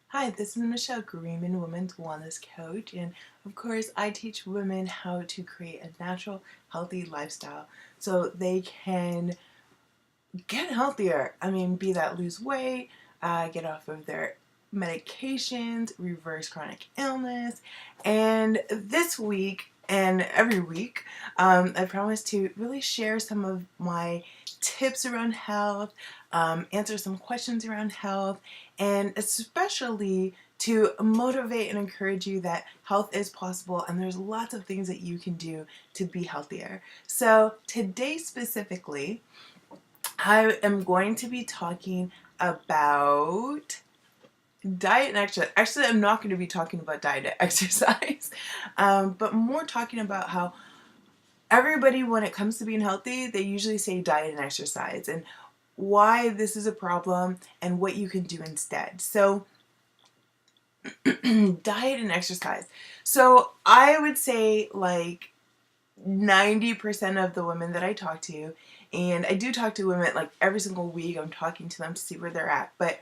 Hi, this is Michelle Greenman, Women's Wellness Coach, and of course, I teach women how to create a natural, healthy lifestyle so they can get healthier. I mean, be that lose weight, get off of their medications, reverse chronic illness, and this week and every week, I promise to really share some of my tips around health, answer some questions around health, and especially to motivate and encourage you that health is possible and there's lots of things that you can do to be healthier. So today specifically, I am going to be talking about diet and exercise. Actually, I'm not going to be talking about diet and exercise, but more talking about how everybody, when it comes to being healthy, they usually say diet and exercise and why this is a problem and what you can do instead. So, diet and exercise. So, I would say like 90% of the women that I talk to, and I do talk to women like every single week, I'm talking to them to see where they're at, but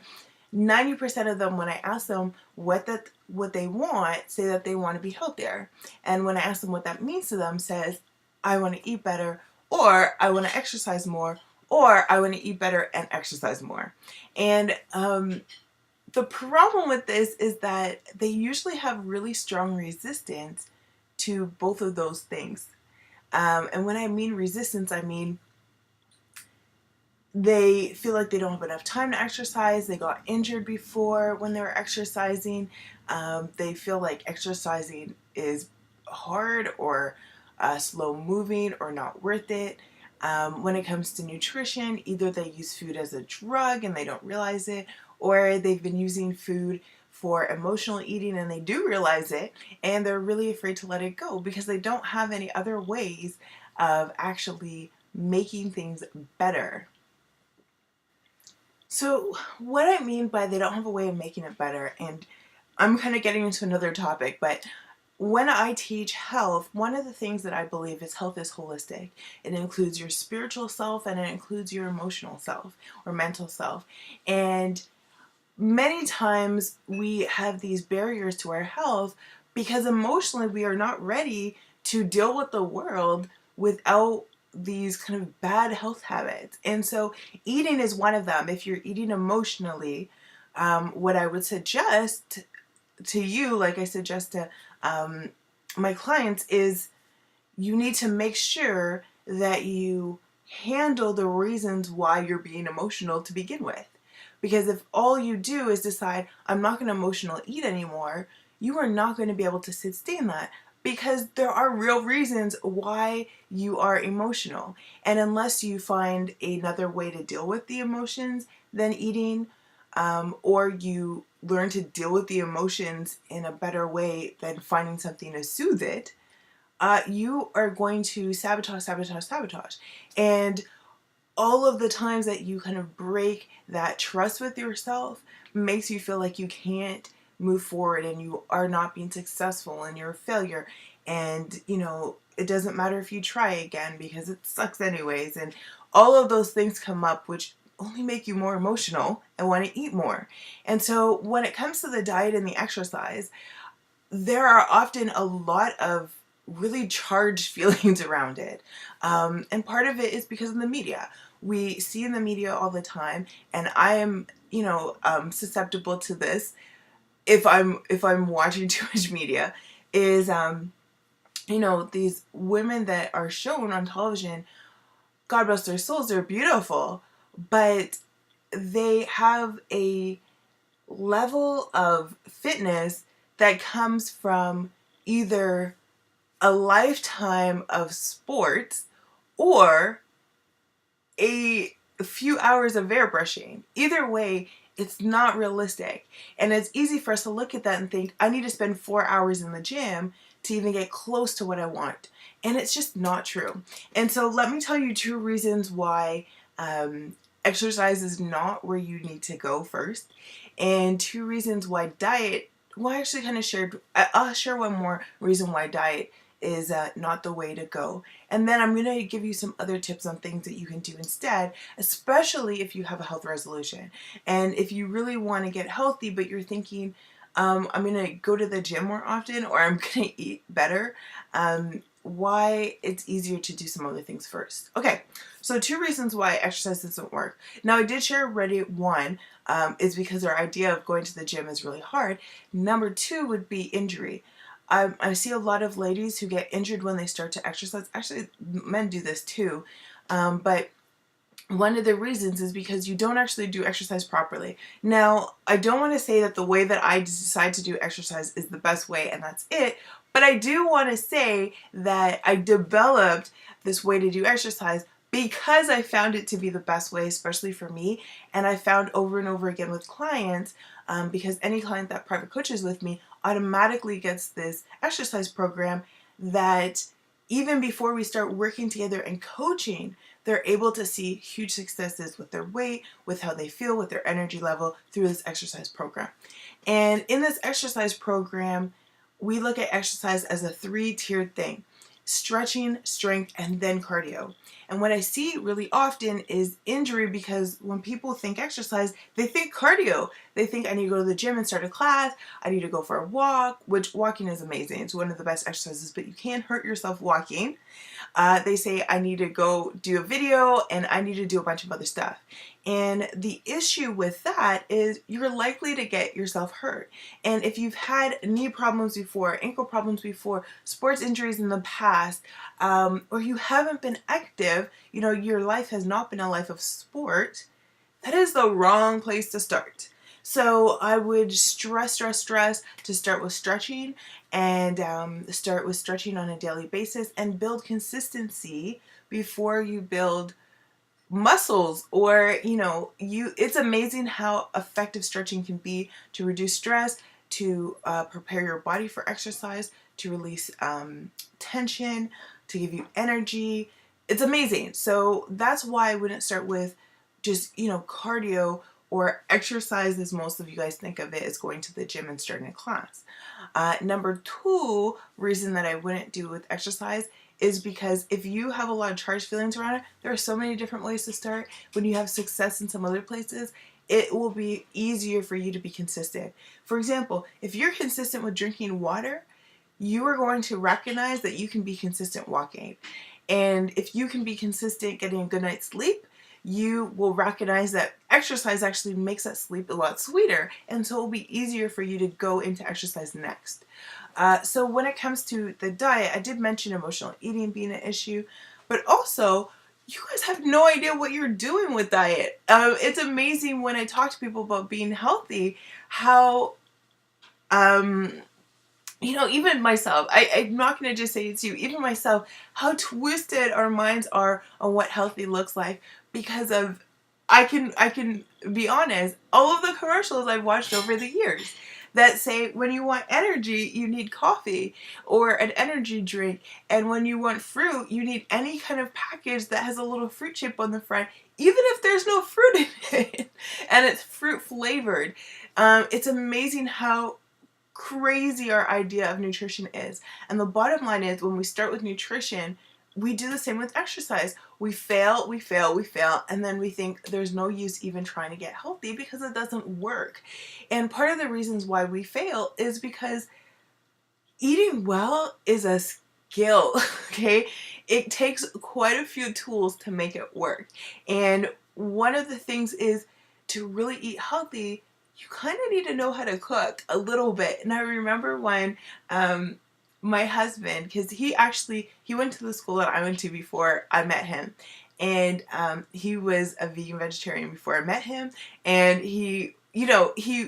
90% of them, when I ask them what they want, say that they want to be healthier. And when I ask them what that means to them, says, I want to eat better, or I want to exercise more, or I want to eat better and exercise more. And the problem with this is that they usually have really strong resistance to both of those things. And when I mean resistance, I mean they feel like they don't have enough time to exercise. They got injured before when they were exercising. They feel like exercising is hard or slow moving or not worth it. When it comes to nutrition, either they use food as a drug and they don't realize it, or they've been using food for emotional eating and they do realize it and they're really afraid to let it go because they don't have any other ways of actually making things better. So, what I mean by they don't have a way of making it better, and I'm kind of getting into another topic, but when I teach health, one of the things that I believe is health is holistic. It includes your spiritual self and it includes your emotional self or mental self. And many times we have these barriers to our health because emotionally we are not ready to deal with the world without these kind of bad health habits. And so eating is one of them. If you're eating emotionally, what I would suggest to you, like I suggest to my clients, is you need to make sure that you handle the reasons why you're being emotional to begin with. Because if all you do is decide, I'm not going to emotional eat anymore, you are not going to be able to sustain that because there are real reasons why you are emotional. And unless you find another way to deal with the emotions than eating, or you learn to deal with the emotions in a better way than finding something to soothe it, you are going to sabotage. And all of the times that you kind of break that trust with yourself makes you feel like you can't move forward and you are not being successful and you're a failure. And, it doesn't matter if you try again because it sucks anyways. And all of those things come up, which only make you more emotional and want to eat more. And so when it comes to the diet and the exercise, there are often a lot of really charged feelings around it. And part of it is because of the media. We see in the media all the time, and I am, susceptible to this if I'm watching too much media, is these women that are shown on television, God bless their souls, they're beautiful, but they have a level of fitness that comes from either a lifetime of sports or a few hours of airbrushing. Either way, it's not realistic. And it's easy for us to look at that and think, I need to spend 4 hours in the gym to even get close to what I want. And it's just not true. And so let me tell you two reasons why exercise is not where you need to go first, and two reasons why diet, well, I actually kind of shared, I'll share one more reason why diet is not the way to go. And then I'm going to give you some other tips on things that you can do instead, especially if you have a health resolution. And if you really want to get healthy, but you're thinking, I'm going to go to the gym more often, or I'm going to eat better, why it's easier to do some other things first. Okay, so 2 reasons why exercise doesn't work. Now, I did share already. One is because our idea of going to the gym is really hard. Number 2 would be injury. I see a lot of ladies who get injured when they start to exercise. Actually, men do this too. But one of the reasons is because you don't actually do exercise properly. Now, I don't want to say that the way that I decide to do exercise is the best way and that's it, but I do want to say that I developed this way to do exercise because I found it to be the best way, especially for me, and I found over and over again with clients, because any client that private coaches with me automatically gets this exercise program that even before we start working together and coaching, they're able to see huge successes with their weight, with how they feel, with their energy level through this exercise program. And in this exercise program, we look at exercise as a 3-tiered thing: stretching, strength, and then cardio. And what I see really often is injury, because when people think exercise, they think cardio. They think I need to go to the gym and start a class. I need to go for a walk, which walking is amazing. It's one of the best exercises, but you can hurt yourself walking. They say I need to go do a video and I need to do a bunch of other stuff. And the issue with that is you're likely to get yourself hurt. And if you've had knee problems before, ankle problems before, sports injuries in the past, or you haven't been active, your life has not been a life of sport, that is the wrong place to start. So I would stress to start with stretching, and start with stretching on a daily basis and build consistency before you build muscles. Or it's amazing how effective stretching can be to reduce stress, to prepare your body for exercise, to release tension, to give you energy. It's amazing. So that's why I wouldn't start with just cardio or exercise as most of you guys think of it as going to the gym and starting a class. Number 2 reason that I wouldn't do with exercise is because if you have a lot of charged feelings around it, there are so many different ways to start. When you have success in some other places, it will be easier for you to be consistent. For example, if you're consistent with drinking water, you are going to recognize that you can be consistent walking. And if you can be consistent getting a good night's sleep, you will recognize that exercise actually makes that sleep a lot sweeter, and so it will be easier for you to go into exercise next. So when it comes to the diet, I did mention emotional eating being an issue, but also you guys have no idea what you're doing with diet. It's amazing when I talk to people about being healthy, how even myself, I'm not going to just say it's you, even myself, how twisted our minds are on what healthy looks like because of, I can be honest, all of the commercials I've watched over the years that say when you want energy, you need coffee or an energy drink. And when you want fruit, you need any kind of package that has a little fruit chip on the front, even if there's no fruit in it and it's fruit flavored. It's amazing how crazy our idea of nutrition is. And the bottom line is, when we start with nutrition, we do the same with exercise. We fail, and then we think there's no use even trying to get healthy because it doesn't work. And part of the reasons why we fail is because eating well is a skill, okay? It takes quite a few tools to make it work. And one of the things is to really eat healthy, you kind of need to know how to cook a little bit. And I remember when my husband, because he went to the school that I went to before I met him, and he was a vegan vegetarian before I met him, and he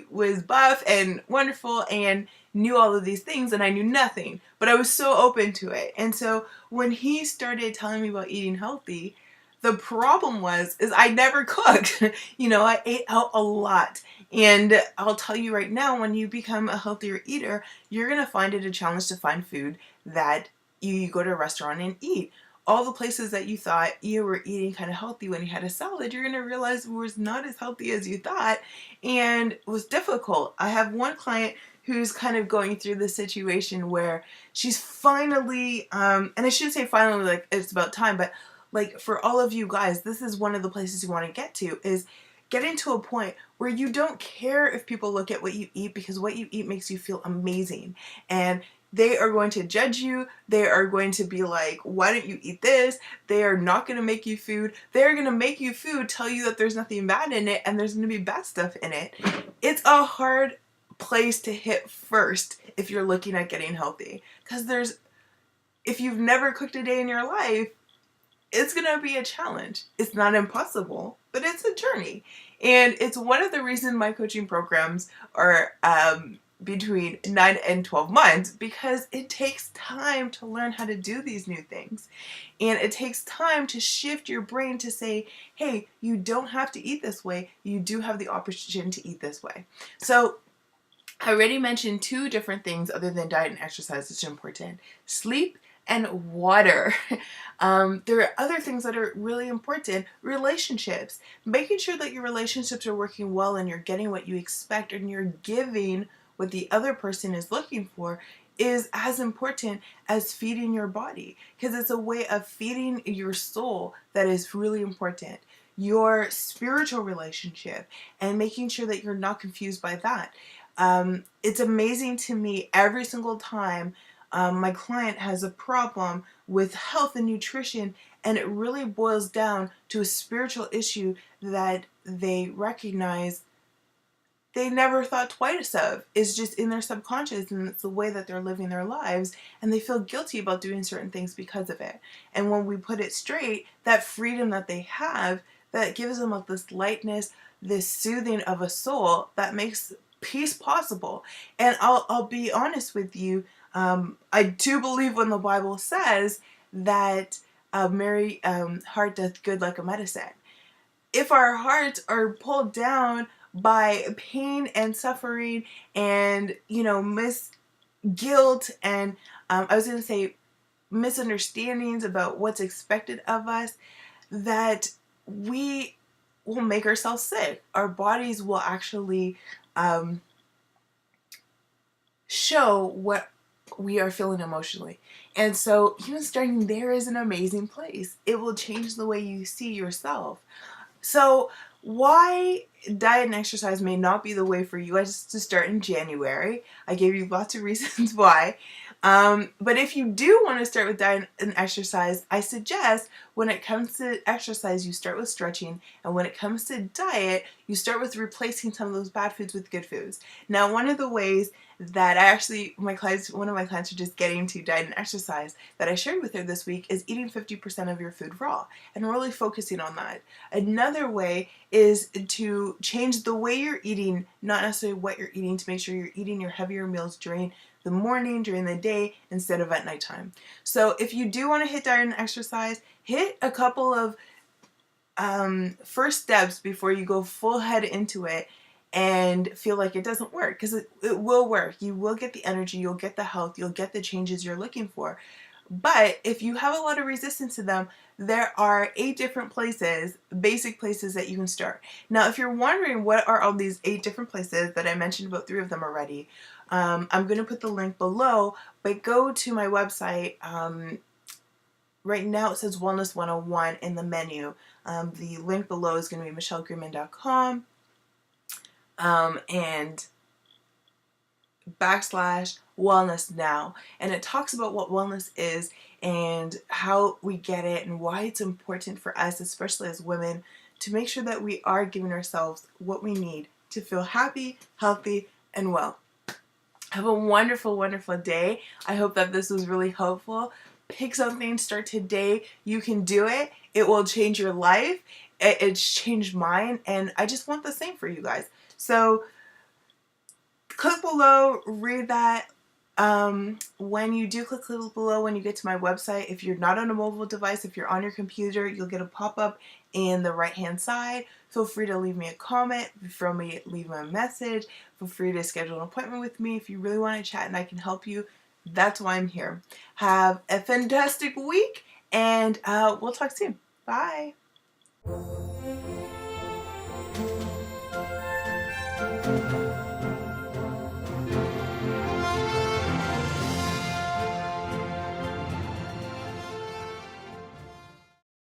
was buff and wonderful and knew all of these things, and I knew nothing, but I was so open to it. And so when he started telling me about eating healthy, the problem is I never cooked. I ate out a lot. And I'll tell you right now, when you become a healthier eater, you're going to find it a challenge to find food that you go to a restaurant and eat. All the places that you thought you were eating kind of healthy when you had a salad, you're going to realize it was not as healthy as you thought, and it was difficult. I have one client who's kind of going through this situation where she's finally, and I shouldn't say finally like it's about time, but like for all of you guys, this is one of the places you want to get to, is getting to a point where you don't care if people look at what you eat, because what you eat makes you feel amazing. And they are going to judge you. They are going to be like, why don't you eat this? They are not going to make you food. They're going to make you food, tell you that there's nothing bad in it and there's going to be bad stuff in it. It's a hard place to hit first if you're looking at getting healthy, because if you've never cooked a day in your life, it's going to be a challenge. It's not impossible, but it's a journey. And it's one of the reasons my coaching programs are between 9 and 12 months, because it takes time to learn how to do these new things. And it takes time to shift your brain to say, hey, you don't have to eat this way. You do have the option to eat this way. So I already mentioned 2 different things other than diet and exercise that's important: sleep and water. There are other things that are really important. Relationships. Making sure that your relationships are working well and you're getting what you expect and you're giving what the other person is looking for is as important as feeding your body, because it's a way of feeding your soul that is really important. Your spiritual relationship, and making sure that you're not confused by that. It's amazing to me every single time my client has a problem with health and nutrition, and it really boils down to a spiritual issue that they recognize they never thought twice of. It's just in their subconscious, and it's the way that they're living their lives, and they feel guilty about doing certain things because of it. And when we put it straight, that freedom that they have, that gives them like this lightness, this soothing of a soul that makes peace possible. And I'll be honest with you, I do believe when the Bible says that a merry heart doth good like a medicine. If our hearts are pulled down by pain and suffering and, guilt and I was going to say misunderstandings about what's expected of us, that we will make ourselves sick. Our bodies will actually show what we are feeling emotionally. And so even starting there is an amazing place. It will change the way you see yourself. So why diet and exercise may not be the way for you guys to start in January. I gave you lots of reasons why. But if you do want to start with diet and exercise, I suggest when it comes to exercise, you start with stretching. And when it comes to diet, you start with replacing some of those bad foods with good foods. Now, one of the ways that one of my clients are just getting to diet and exercise that I shared with her this week is eating 50% of your food raw and really focusing on that. Another way is to change the way you're eating, not necessarily what you're eating, to make sure you're eating your heavier meals during the morning, during the day, instead of at nighttime. So if you do want to hit diet and exercise, hit a couple of first steps before you go full head into it and feel like it doesn't work, because it will work. You will get the energy, you'll get the health, you'll get the changes you're looking for. But if you have a lot of resistance to them, there are 8 different places, basic places that you can start. Now, if you're wondering what are all these 8 different places that I mentioned, about 3 of them already, I'm going to put the link below, but go to my website. Right now it says Wellness 101 in the menu. The link below is going to be michellegreenman.com and /wellness now. And it talks about what wellness is and how we get it and why it's important for us, especially as women, to make sure that we are giving ourselves what we need to feel happy, healthy, and well. Have a wonderful, wonderful day. I hope that this was really helpful. Pick something, start today. You can do it. It will change your life. It's changed mine, and I just want the same for you guys. So click below, read that. When you do click below, when you get to my website, if you're not on a mobile device, if you're on your computer, you'll get a pop-up in the right-hand side. Feel free to leave me a comment, leave me a message. Feel free to schedule an appointment with me if you really want to chat and I can help you. That's why I'm here. Have a fantastic week, and we'll talk soon. Bye.